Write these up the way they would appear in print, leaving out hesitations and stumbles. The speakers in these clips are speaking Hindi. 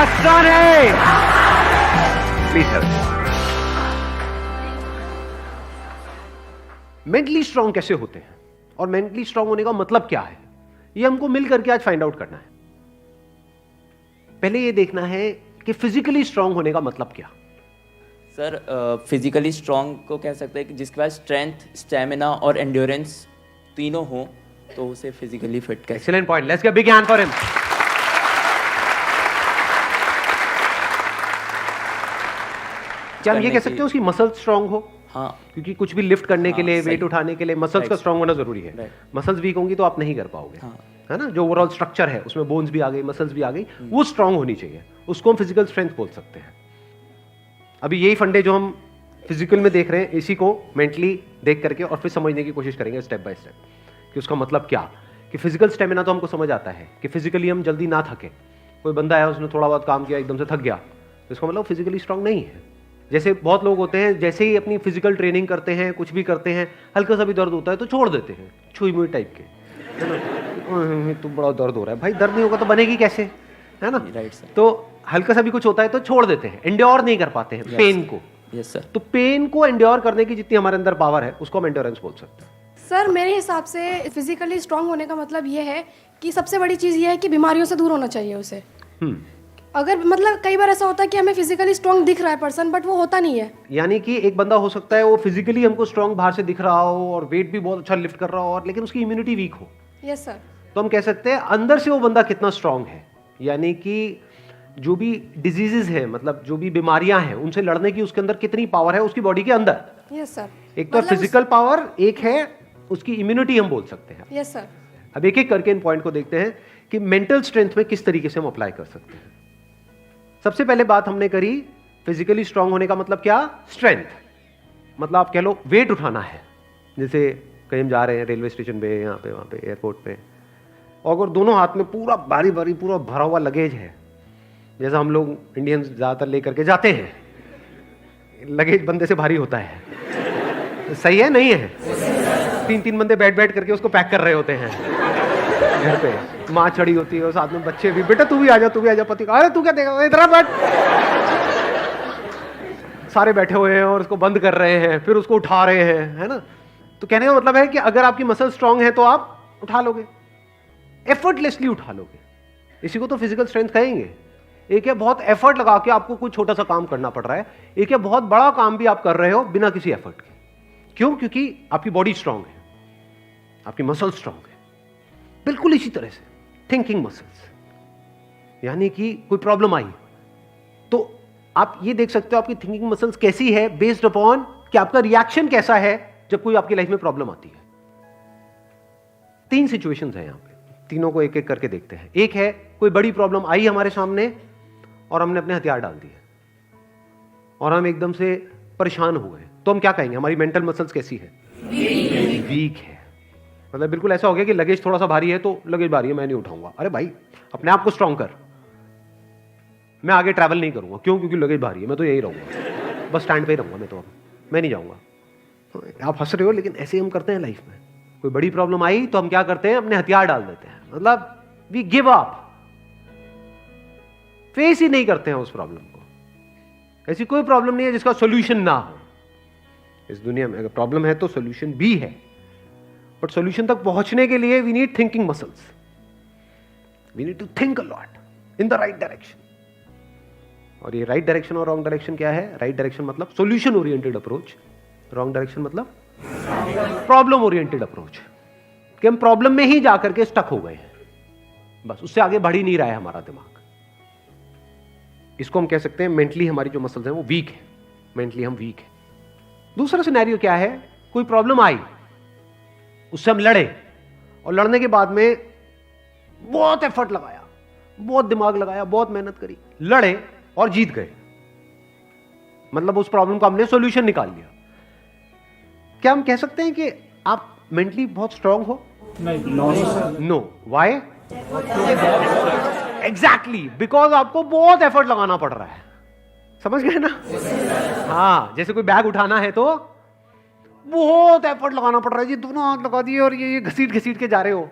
आसान है। Please sir. मेंटली स्ट्रांग कैसे होते हैं और मेंटली स्ट्रांग होने का मतलब क्या है, ये हमको मिल करके आज फाइंड आउट करना है। पहले ये देखना है कि फिजिकली स्ट्रांग होने का मतलब क्या। सर फिजिकली स्ट्रांग को कह सकते हैं कि जिसके पास स्ट्रेंथ, स्टेमिना और एंड्योरेंस तीनों हो तो उसे फिजिकली फिट कह। Excellent point, let's give big hand for him. क्या हम ये कह सकते हैं उसकी मसल्स स्ट्रांग हो? हाँ, क्योंकि कुछ भी लिफ्ट करने के लिए, सही। वेट उठाने के लिए मसल्स का स्ट्रांग होना जरूरी है। मसल्स वीक होंगी तो आप नहीं कर पाओगे, है ना। जो ओवरऑल स्ट्रक्चर है उसमें बोन्स भी आ गई, मसल्स भी आ गई, वो स्ट्रांग होनी चाहिए, उसको हम फिजिकल स्ट्रेंथ बोल सकते हैं। अभी यही फंडे जो हम फिजिकल में देख रहे हैं, इसी को मेंटली देख करके और फिर समझने की कोशिश करेंगे स्टेप बाय स्टेप कि उसका मतलब क्या। कि फिजिकल स्टेमिना तो हमको समझ आता है कि फिजिकली हम जल्दी ना थके। कोई बंदा है उसने थोड़ा बहुत काम किया एकदम से थक गया तो इसका मतलब फिजिकली स्ट्रांग नहीं है। जैसे बहुत लोग होते हैं, जैसे ही अपनी फिजिकल ट्रेनिंग करते हैं, कुछ भी करते हैं, हल्का सा भी दर्द होता है तो छोड़ देते हैं, छुई मुई टाइप के, है ना। तो बड़ा दर्द हो रहा है, भाई दर्द नहीं होगा तो बनेगी कैसे, है ना। Right sir. तो हल्का सा भी कुछ होता है तो छोड़ देते हैं, एंड्योर नहीं कर पाते हैं पेन को। Yes sir. तो पेन को एंड्योर करने की जितनी हमारे अंदर पावर है उसको हम एंड्योरेंस बोल सकते हैं। सर मेरे हिसाब से फिजिकली स्ट्रांग होने का मतलब ये है कि सबसे बड़ी चीज़ ये है कि बीमारियों से दूर होना चाहिए उसे। अगर मतलब कई बार ऐसा होता है कि हमें फिजिकली स्ट्रांग दिख रहा है पर्सन, बट वो होता नहीं है। यानी कि एक बंदा हो सकता है वो फिजिकली हमको स्ट्रांग बाहर से दिख रहा हो और वेट भी बहुत अच्छा लिफ्ट कर रहा हो, और लेकिन उसकी इम्यूनिटी वीक हो। Yes sir. तो हम कह सकते हैं अंदर से वो बंदा कितना स्ट्रांग है। यानी कि जो भी डिजीजेस हैं, मतलब जो भी बीमारियां हैं, उनसे लड़ने की उसके अंदर कितनी पावर है उसकी बॉडी के अंदर। Yes sir. एक तो फिजिकल पावर, एक है उसकी इम्यूनिटी हम बोल सकते हैं। Yes sir. अब एक एक करके इन पॉइंट को देखते हैं कि मेंटल स्ट्रेंथ में किस तरीके से हम अप्लाई कर सकते हैं। सबसे पहले बात हमने करी फिजिकली स्ट्रांग होने का मतलब क्या, स्ट्रेंथ। मतलब आप कह लो वेट उठाना है। जैसे कहीं हम जा रहे हैं रेलवे स्टेशन पे, यहाँ पे, वहाँ पे, एयरपोर्ट पे, और अगर दोनों हाथ में पूरा भारी भारी पूरा भरा हुआ लगेज है, जैसा हम लोग इंडियंस ज़्यादातर लेकर के जाते हैं, लगेज बंदे से भारी होता है, सही है नहीं है। 3-3 बंदे बैठ बैठ करके उसको पैक कर रहे होते हैं घर पे, माँ चढ़ी होती है और साथ में बच्चे भी, बेटा तू भी आ जा, तू भी आ जा, पति अरे तू क्या देगा, इधर बैठ। सारे बैठे हुए हैं और उसको बंद कर रहे हैं, फिर उसको उठा रहे हैं, है ना। तो कहने का मतलब है कि अगर आपकी मसल स्ट्रांग है तो आप उठा लोगे, एफर्टलेसली उठा लोगे। इसी को तो फिजिकल स्ट्रेंथ कहेंगे। एक है बहुत एफर्ट लगा के आपको कुछ छोटा सा काम करना पड़ रहा है, एक है बहुत बड़ा काम भी आप कर रहे हो बिना किसी एफर्ट के। क्यों? क्योंकि आपकी बॉडी स्ट्रांग है, आपकी मसल स्ट्रांग है। बिल्कुल इसी तरह से थिंकिंग मसल्स, यानी कि कोई प्रॉब्लम आई तो आप ये देख सकते हो आपकी थिंकिंग मसल्स कैसी है, बेस्ड अपॉन कि आपका रिएक्शन कैसा है जब कोई आपकी लाइफ में प्रॉब्लम आती है। 3 सिचुएशंस हैं यहां पे, तीनों को एक एक करके देखते हैं। एक है कोई बड़ी प्रॉब्लम आई हमारे सामने और हमने अपने हथियार डाल दिए और हम एकदम से परेशान हुए, तो हम क्या कहेंगे, हमारी मेंटल मसल्स कैसी है, वीक है। मतलब बिल्कुल ऐसा हो गया कि लगेज थोड़ा सा भारी है तो लगेज भारी है, मैं नहीं उठाऊंगा। अरे भाई अपने आप को स्ट्रांग कर, मैं आगे ट्रैवल नहीं करूंगा। क्यों? क्योंकि लगेज भारी है, मैं तो यही रहूंगा, बस स्टैंड पे ही रहूंगा मैं, तो अब मैं नहीं जाऊंगा। तो आप हंस रहे हो लेकिन ऐसे ही हम करते हैं लाइफ में। कोई बड़ी प्रॉब्लम आई तो हम क्या करते हैं, अपने हथियार डाल देते हैं, मतलब वी गिव अप, फेस ही नहीं करते हैं उस प्रॉब्लम को। ऐसी कोई प्रॉब्लम नहीं है जिसका सोल्यूशन ना हो इस दुनिया में। अगर प्रॉब्लम है तो सोल्यूशन भी है, बट सोल्यूशन तक पहुंचने के लिए we need thinking muscles, we need to think a lot in the right direction. और ये राइट डायरेक्शन और रॉन्ग डायरेक्शन क्या है? राइट डायरेक्शन मतलब solution oriented approach, wrong direction मतलब प्रॉब्लम ओरिएंटेड अप्रोच, कि हम प्रॉब्लम में ही जाकर के स्टक हो गए हैं, बस उससे आगे बढ़ ही नहीं रहा है हमारा दिमाग। इसको हम कह सकते हैं मेंटली हमारी जो मसल्स हैं वो वीक है, मेंटली हम वीक है। दूसरा सिनेरियो क्या है, कोई प्रॉब्लम आई, उससे हम लड़े और लड़ने के बाद में बहुत एफर्ट लगाया, बहुत दिमाग लगाया, बहुत मेहनत करी, लड़े और जीत गए, मतलब उस प्रॉब्लम का हमने सॉल्यूशन निकाल लिया। क्या हम कह सकते हैं कि आप मेंटली बहुत स्ट्रांग हो? नो। व्हाई? एग्जैक्टली, बिकॉज आपको बहुत एफर्ट लगाना पड़ रहा है। समझ गए ना? हाँ, जैसे कोई बैग उठाना है तो बहुत एफर्ट लगाना पड़ रहा है जी, दोनों हाथ लगा दिए और ये घसीट घसीट के जा रहे हो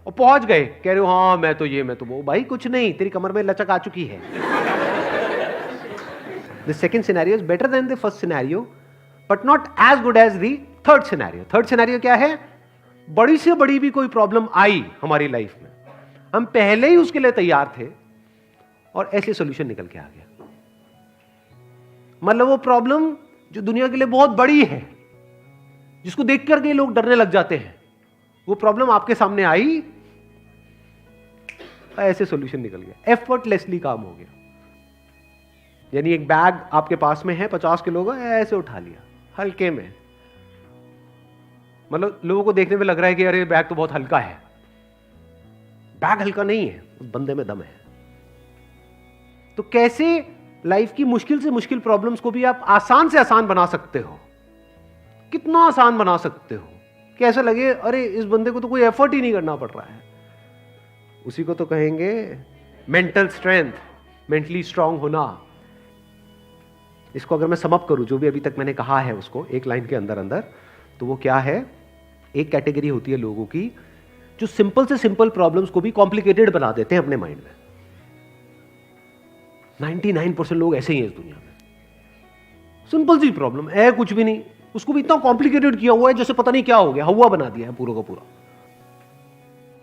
और पहुंच गए, कह रहे हो हाँ मैं तो ये मैं तो वो। भाई कुछ नहीं, तेरी कमर में लचक आ चुकी है। The second scenario is better than the first scenario but not as good as the third scenario. Third scenario क्या है? बड़ी से बड़ी भी कोई प्रॉब्लम आई हमारी लाइफ में, हम पहले ही उसके लिए तैयार थे और ऐसे सॉल्यूशन निकल के आ गया। मतलब वो प्रॉब्लम जो दुनिया के लिए बहुत बड़ी है, जिसको देख करके लोग डरने लग जाते हैं, वो प्रॉब्लम आपके सामने आई, ऐसे सॉल्यूशन निकल गया, एफर्टलेसली काम हो गया। यानी एक बैग आपके पास में है 50 किलो का, ऐसे उठा लिया हल्के में। मतलब लोगों को देखने में लग रहा है कि अरे बैग तो बहुत हल्का है। बैग हल्का नहीं है, उस बंदे में दम है। तो कैसे लाइफ की मुश्किल से मुश्किल प्रॉब्लम्स को भी आप आसान से आसान बना सकते हो? कितना आसान बना सकते हो कि ऐसा लगे अरे इस बंदे को तो कोई एफर्ट ही नहीं करना पड़ रहा है। उसी को तो कहेंगे मेंटल स्ट्रेंथ, मेंटली स्ट्रांग होना। इसको अगर मैं समअप करूं, जो भी अभी तक मैंने कहा है उसको एक लाइन के अंदर अंदर, तो वो क्या है? एक कैटेगरी होती है लोगों की जो सिंपल से सिंपल प्रॉब्लम्स को भी कॉम्प्लिकेटेड बना देते हैं अपने माइंड में। 99% लोग ऐसे ही हैं इस दुनिया में। सिंपल सी प्रॉब्लम है, कुछ भी नहीं, उसको भी इतना कॉम्प्लिकेटेड किया हुआ है जैसे पता नहीं क्या हो गया, हवा बना दिया है पूरा का पूरा।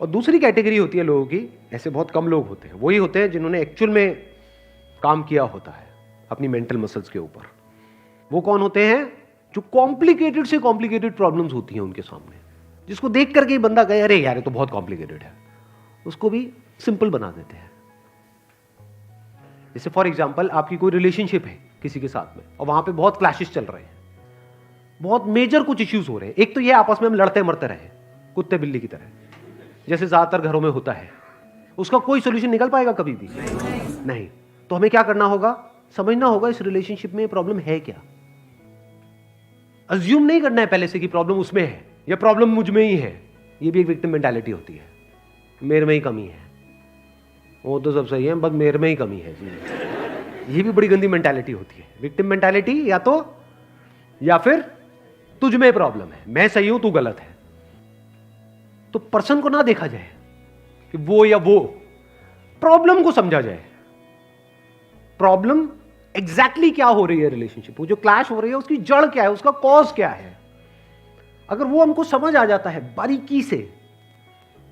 और दूसरी कैटेगरी होती है लोगों की, ऐसे बहुत कम लोग होते हैं, वही होते हैं जिन्होंने एक्चुअल में काम किया होता है अपनी मेंटल मसल्स के ऊपर। वो कौन होते हैं? जो कॉम्प्लिकेटेड से कॉम्प्लिकेटेड प्रॉब्लम्स होती हैं उनके सामने, जिसको देख करके ही बंदा कहे अरे यार ये तो बहुत कॉम्प्लिकेटेड है, उसको भी सिंपल बना देते हैं। जैसे फॉर एग्जांपल आपकी कोई रिलेशनशिप है किसी के साथ में और वहां पे बहुत क्लैशेस चल रहे हैं, बहुत मेजर कुछ इश्यूज हो रहे हैं। एक तो ये आपस में हम लड़ते मरते रहे कुत्ते बिल्ली की तरह, जैसे ज्यादातर घरों में होता है। उसका कोई सोल्यूशन निकल पाएगा कभी भी? नहीं। तो हमें क्या करना होगा? समझना होगा इस रिलेशनशिप में प्रॉब्लम है क्या। अज्यूम नहीं करना है पहले से कि प्रॉब्लम उसमें है या प्रॉब्लम मुझ में ही है। ये भी एक विक्टिम मेंटालिटी होती है, मेरे में ही कमी है, वो तो सब सही है बस मेरे में ही कमी है। ये भी बड़ी गंदी मेंटालिटी होती है, विक्टिम मेंटालिटी। या फिर तुझ में प्रॉब्लम है, मैं सही हूं तू गलत है। तो पर्सन को ना देखा जाए कि वो या वो, प्रॉब्लम को समझा जाए। प्रॉब्लम एग्जैक्टली क्या हो रही है रिलेशनशिप, वो जो क्लैश हो रही है उसकी जड़ क्या है, उसका कॉज क्या है। अगर वो हमको समझ आ जाता है बारीकी से,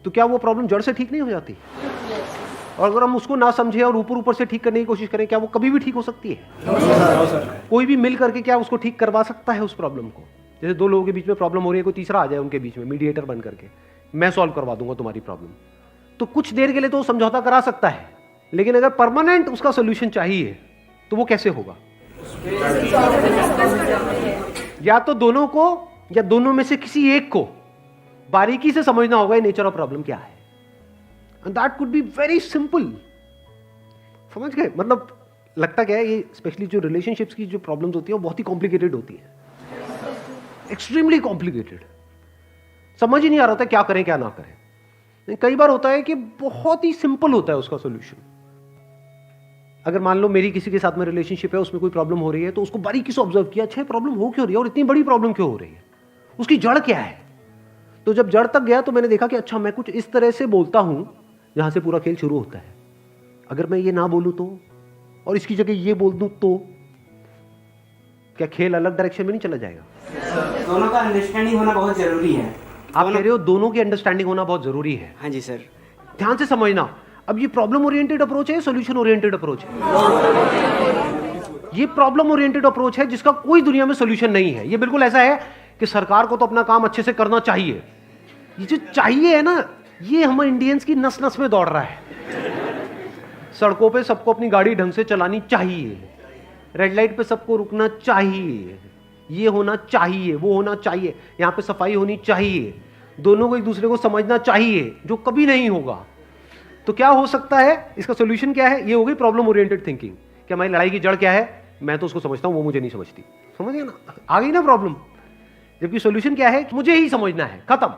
तो क्या वो प्रॉब्लम जड़ से ठीक नहीं हो जाती? और अगर हम उसको ना समझे और ऊपर ऊपर से ठीक करने की कोशिश करें, क्या वो कभी भी ठीक हो सकती है? कोई भी मिल करके क्या उसको ठीक करवा सकता है उस प्रॉब्लम को? जैसे दो लोगों के बीच में प्रॉब्लम हो रही है, कोई तीसरा आ जाए उनके बीच में मीडिएटर बन करके, मैं सॉल्व करवा दूंगा तुम्हारी प्रॉब्लम, तो कुछ देर के लिए तो वो समझौता करा सकता है, लेकिन अगर परमानेंट उसका सोल्यूशन चाहिए तो वो कैसे होगा? या तो दोनों को या दोनों में से किसी एक को बारीकी से समझना होगा नेचर ऑफ प्रॉब्लम क्या है। And that could be very simple. समझ गए? मतलब लगता क्या है, ये स्पेशली जो रिलेशनशिप्स की जो प्रॉब्लम्स होती है वो बहुत ही कॉम्प्लिकेटेड होती है, एक्सट्रीमली कॉम्प्लिकेटेड। समझ ही नहीं आ रहा था क्या करें क्या ना करें। कई बार होता है कि बहुत ही सिंपल होता है उसका सोल्यूशन। अगर मान लो मेरी किसी के साथ में रिलेशनशिप है, उसमें कोई प्रॉब्लम हो रही है, तो उसको बारीकी से ऑब्जर्व किया, अच्छा प्रॉब्लम हो क्यों रही है और इतनी बड़ी प्रॉब्लम क्यों हो रही है, उसकी जड़ क्या है। तो जब जड़ तक गया तो मैंने देखा कि अच्छा मैं कुछ इस तरह से बोलता हूं जहां से पूरा खेल शुरू होता है। अगर मैं ये ना बोलूं तो, और इसकी जगह ये बोल दूं तो क्या खेल अलग डायरेक्शन में नहीं चला जाएगा? दोनों का अंडरस्टैंडिंग होना बहुत जरूरी है। आप कह रहे हो दोनों की अंडरस्टैंडिंग होना बहुत जरूरी है। हाँ जी सर। ध्यान से समझना, अब ये प्रॉब्लम ओरिएंटेड अप्रोच है, सॉल्यूशन ओरिएंटेड अप्रोच है। ये प्रॉब्लम ओरिएंटेड अप्रोच है जिसका कोई दुनिया में सॉल्यूशन नहीं है। ये बिल्कुल ऐसा है कि सरकार को तो अपना काम अच्छे से करना चाहिए। ये जो चाहिए है ना, ये हम इंडियंस की नस नस में दौड़ रहा है। सड़कों पे सबको अपनी गाड़ी ढंग से चलानी चाहिए, रेड लाइट पे सबको रुकना चाहिए, ये होना चाहिए, वो होना चाहिए, यहाँ पे सफाई होनी चाहिए, दोनों को एक दूसरे को समझना चाहिए, जो कभी नहीं होगा। तो क्या हो सकता है, इसका सोल्यूशन क्या है? ये हो गई प्रॉब्लम ओरिएंटेड थिंकिंग कि हमारी लड़ाई की जड़ क्या है, मैं तो उसको समझता हूं वो मुझे नहीं समझती। समझ गए ना? आ गई ना प्रॉब्लम। जबकि सोल्यूशन क्या है? मुझे ही समझना है, खत्म।